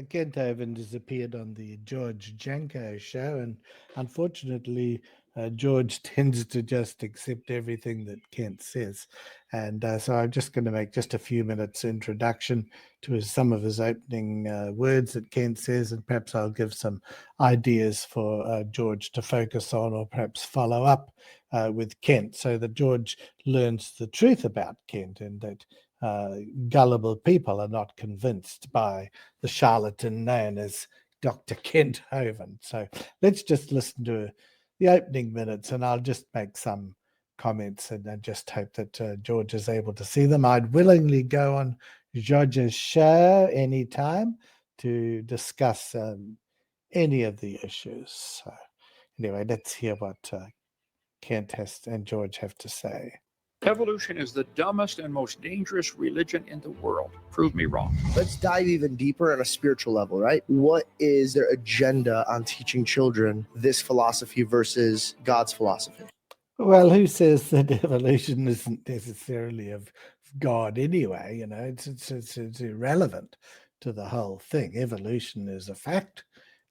Kent Hovind has appeared on the George Janko show, and unfortunately, George tends to just accept everything that Kent says. And so I'm just going to make just a few minutes introduction to some of his opening words that Kent says, and perhaps I'll give some ideas for George to focus on or perhaps follow up with Kent so that George learns the truth about Kent and that gullible people are not convinced by the charlatan known as Dr. Kent Hovind. So let's just listen to the opening minutes and I'll just make some comments and I just hope that George is able to see them. I'd willingly go on George's show anytime to discuss any of the issues. So anyway, let's hear what Kent and George have to say. Evolution is the dumbest and most dangerous religion in the world. Prove me wrong. Let's dive even deeper on a spiritual level, right? What is their agenda on teaching children this philosophy versus God's philosophy? Well, who says that evolution isn't necessarily of God anyway? You know, it's irrelevant to the whole thing. Evolution is a fact.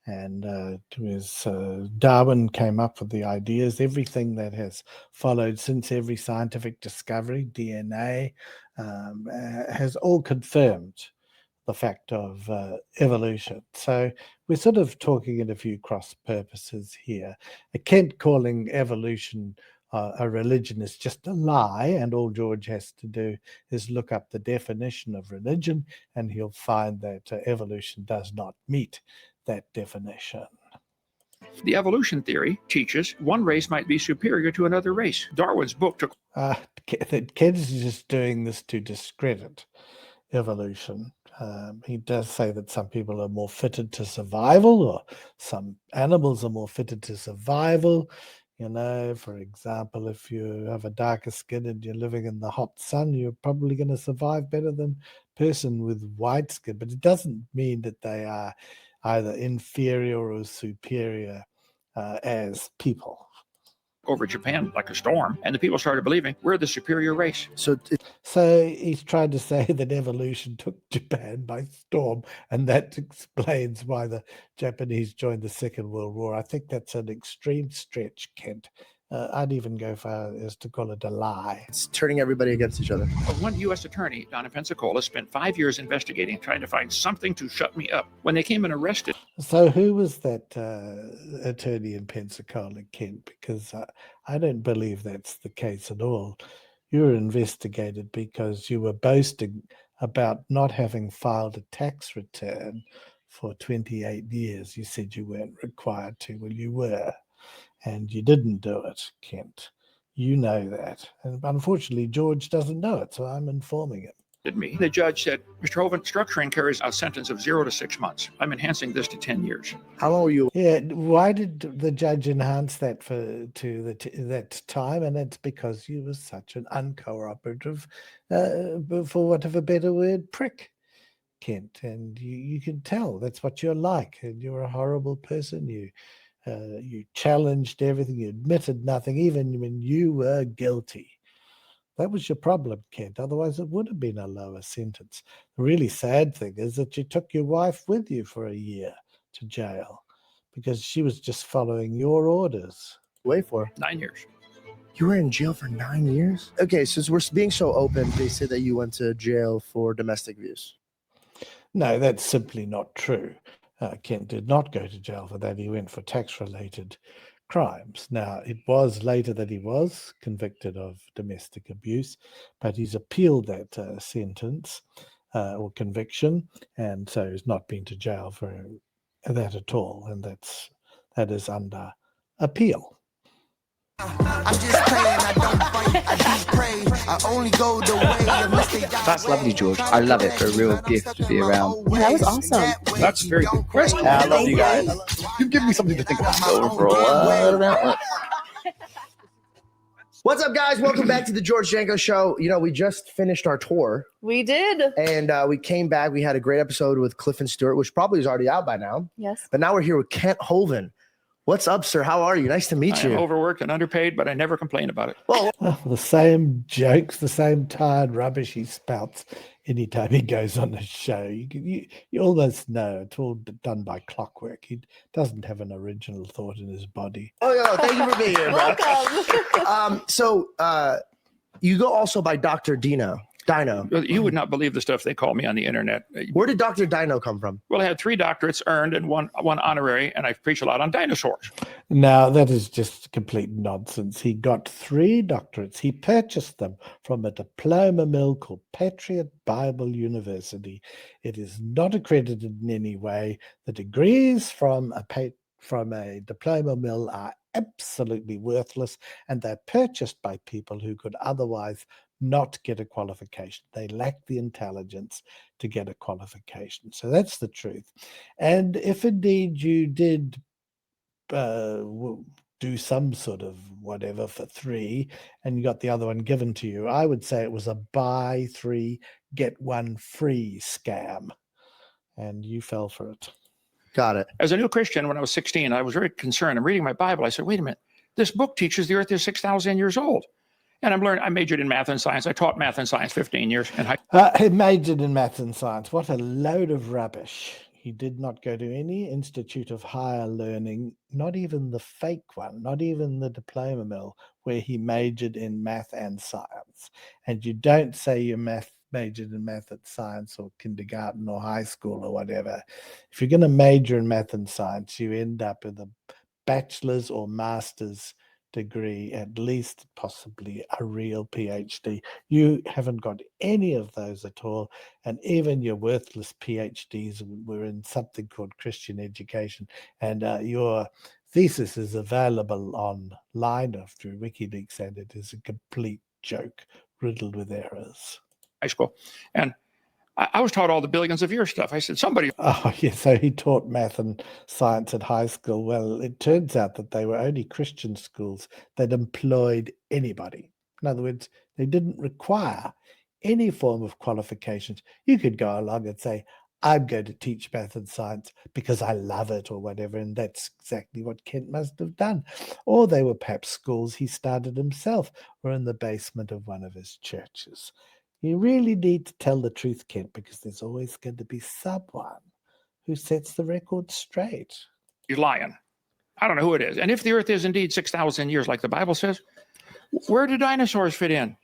And as Darwin came up with the ideas, everything that has followed since every scientific discovery, DNA, has all confirmed the fact of evolution. So we're sort of talking in a few cross purposes here. Kent calling evolution a religion is just a lie, and all George has to do is look up the definition of religion, and he'll find that evolution does not meet that definition. The evolution theory teaches one race might be superior to another race. Darwin's book took... Kent is just doing this to discredit evolution. He does say that some people are more fitted to survival, or some animals are more fitted to survival. You know, for example, if you have a darker skin and you're living in the hot sun, you're probably going to survive better than a person with white skin. But it doesn't mean that they are either inferior or superior as people. Over Japan like a storm, and the people started believing we're the superior race. So he's trying to say that evolution took Japan by storm, and that explains why the Japanese joined the Second World War. I think that's an extreme stretch, Kent. I'd even go far as to call it a lie. It's turning everybody against each other. One U.S. attorney down in Pensacola spent 5 years investigating, trying to find something to shut me up. When they came and arrested... So who was that attorney in Pensacola, Kent? Because I don't believe that's the case at all. You were investigated because you were boasting about not having filed a tax return for 28 years. You said you weren't required to. Well, you were. And you didn't do it, Kent. You know that. And unfortunately, George doesn't know it, so I'm informing him. The judge said, Mr. Hovind, structuring carries a sentence of 0 to 6 months. I'm enhancing this to 10 years. How long were you? Yeah, why did the judge enhance that to that time? And that's because you were such an uncooperative, for want of a better word, prick, Kent. And you can tell that's what you're like. And you're a horrible person. You challenged everything. You admitted nothing, even when you were guilty. That was your problem, Kent. Otherwise, it would have been a lower sentence. The really sad thing is that you took your wife with you for a year to jail because she was just following your orders. Wait for 9 years. You were in jail for 9 years? Okay, since we're being so open, they say that you went to jail for domestic abuse. No, that's simply not true. Kent did not go to jail for that. He went for tax-related crimes. Now, it was later that he was convicted of domestic abuse, but he's appealed that sentence or conviction, and so he's not been to jail for that at all, and that is under appeal. I'm just praying, I don't fight, I just pray. I only go the way of mistake. That's lovely, George. I love it. For a real gift to be around. That was awesome. That's a very good question. I love you guys. You've given me something to think about overall. What's up, guys? Welcome back to the George Janko Show. You know, we just finished our tour. We did. And we came back. We had a great episode with Cliff and Stewart, which probably is already out by now. Yes. But now we're here with Kent Hovind. What's up, sir? How are you? Nice to meet I'm you. overworked and underpaid, but I never complain about it. Well, Oh, the same jokes, the same tired rubbish he spouts anytime he goes on a show. You almost know it's all done by clockwork. He doesn't have an original thought in his body. oh, yeah, thank you for being here, bro. Welcome. So you go also by Dr. Dino. You would not believe the stuff they call me on the internet. Where did Dr. Dino come from? Well, I had 3 doctorates earned and one honorary, and I preach a lot on dinosaurs. Now, that is just complete nonsense. He got 3 doctorates. He purchased them from a diploma mill called Patriot Bible University. It is not accredited in any way. The degrees from a diploma mill are absolutely worthless, and they're purchased by people who could otherwise not get a qualification. They lack the intelligence to get a qualification. So that's the truth. And if indeed you did do some sort of whatever for 3 and you got the other one given to you, I would say it was a buy 3, get 1 free scam. And you fell for it. Got it. As a new Christian, when I was 16, I was very concerned. I'm reading my Bible. I said, wait a minute. This book teaches the earth is 6,000 years old. And I majored in math and science. I taught math and science 15 years. He majored in math and science. What a load of rubbish. He did not go to any institute of higher learning, not even the fake one, not even the diploma mill, where he majored in math and science. And you don't say you majored in math and science or kindergarten or high school or whatever. If you're going to major in math and science, you end up with a bachelor's or master's degree, at least possibly a real PhD. You haven't got any of those at all, and even your worthless PhDs were in something called Christian education, and your thesis is available online through WikiLeaks, and it is a complete joke riddled with errors. High school. And I was taught all the billions of year stuff. I said, somebody. Oh, yeah. So he taught math and science at high school. Well, it turns out that they were only Christian schools that employed anybody. In other words, they didn't require any form of qualifications. You could go along and say, I'm going to teach math and science because I love it or whatever. And that's exactly what Kent must have done. Or they were perhaps schools he started himself or in the basement of one of his churches. You really need to tell the truth, Kent, because there's always going to be someone who sets the record straight. You're lying. I don't know who it is. And if the earth is indeed 6,000 years, like the Bible says, where do dinosaurs fit in?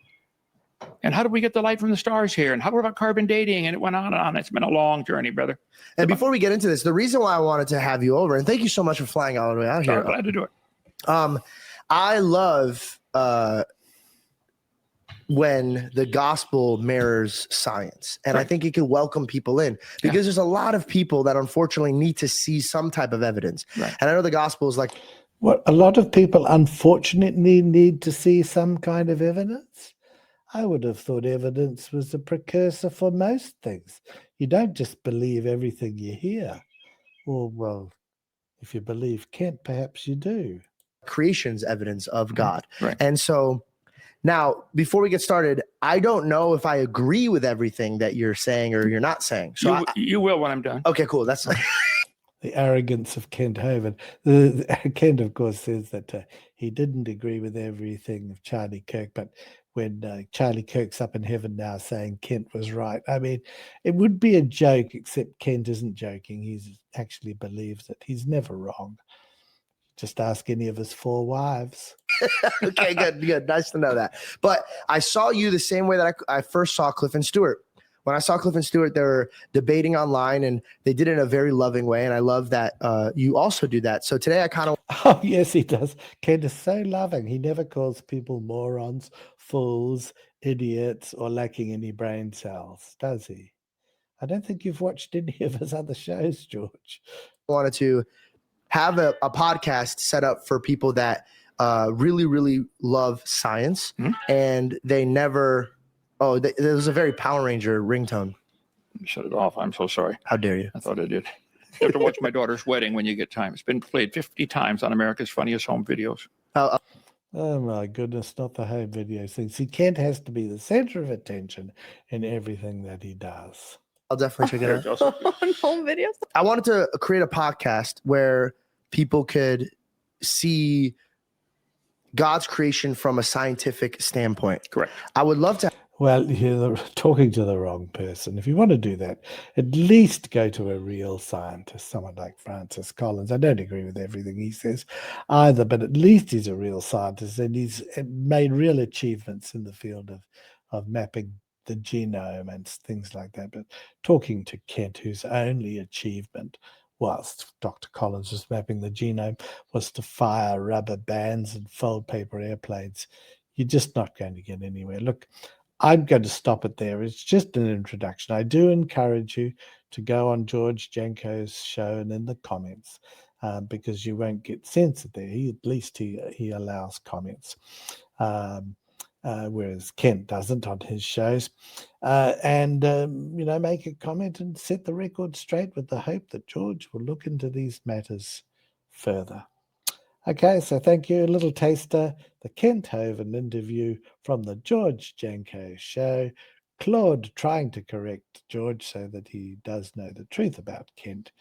And how did we get the light from the stars here? And how about carbon dating? And it went on and on. It's been a long journey, brother. And before we get into this, the reason why I wanted to have you over, and thank you so much for flying all the way out here. I'm glad to do it. I love when the gospel mirrors science. And I think it can welcome people in because there's a lot of people that unfortunately need to see some type of evidence. Right. And I know the gospel is like... What, a lot of people unfortunately need to see some kind of evidence? I would have thought evidence was a precursor for most things. You don't just believe everything you hear. Or, well, if you believe Kent, perhaps you do. Creation's evidence of God. Right. And so... Now, before we get started, I don't know if I agree with everything that you're saying or you're not saying. So you will when I'm done. Okay, cool. That's the arrogance of Kent Hovind. Kent, of course, says that he didn't agree with everything of Charlie Kirk, but when Charlie Kirk's up in heaven now saying Kent was right, I mean, it would be a joke, except Kent isn't joking. He actually believes it. He's never wrong. Just ask any of his 4 wives. Okay, good. Nice to know that. But I saw you the same way that I first saw Cliff and Stewart. When I saw Cliff and Stewart, they were debating online, and they did it in a very loving way. And I love that you also do that. So today I kind of... Oh, yes, he does. Kent is so loving. He never calls people morons, fools, idiots, or lacking any brain cells, does he? I don't think you've watched any of his other shows, George. I wanted to have a podcast set up for people that really, really love science, and they never... Oh, there was a very Power Ranger ringtone. Shut it off. I'm so sorry. How dare you? I thought I did. You have to watch my daughter's wedding when you get time. It's been played 50 times on America's Funniest Home Videos. Oh, my goodness, not the home video thing. See, Kent has to be the center of attention in everything that he does. I'll definitely check it out. On home videos? I wanted to create a podcast where people could see God's creation from a scientific standpoint. Correct. I would love to. Well, you're talking to the wrong person. If you want to do that, at least go to a real scientist, someone like Francis Collins. I don't agree with everything he says either, but at least he's a real scientist and he's made real achievements in the field of mapping the genome and things like that. But talking to Kent, whose only achievement whilst Dr. Collins was mapping the genome was to fire rubber bands and fold paper airplanes, you're just not going to get anywhere. Look, I'm going to stop it there. It's just an introduction. I do encourage you to go on George Janko's show and in the comments because you won't get censored there. At least he allows comments, whereas Kent doesn't on his shows. Make a comment and set the record straight with the hope that George will look into these matters further. Okay, so thank you. A little taster, the Kent Hovind interview from the George Janko show. Claude trying to correct George so that he does know the truth about Kent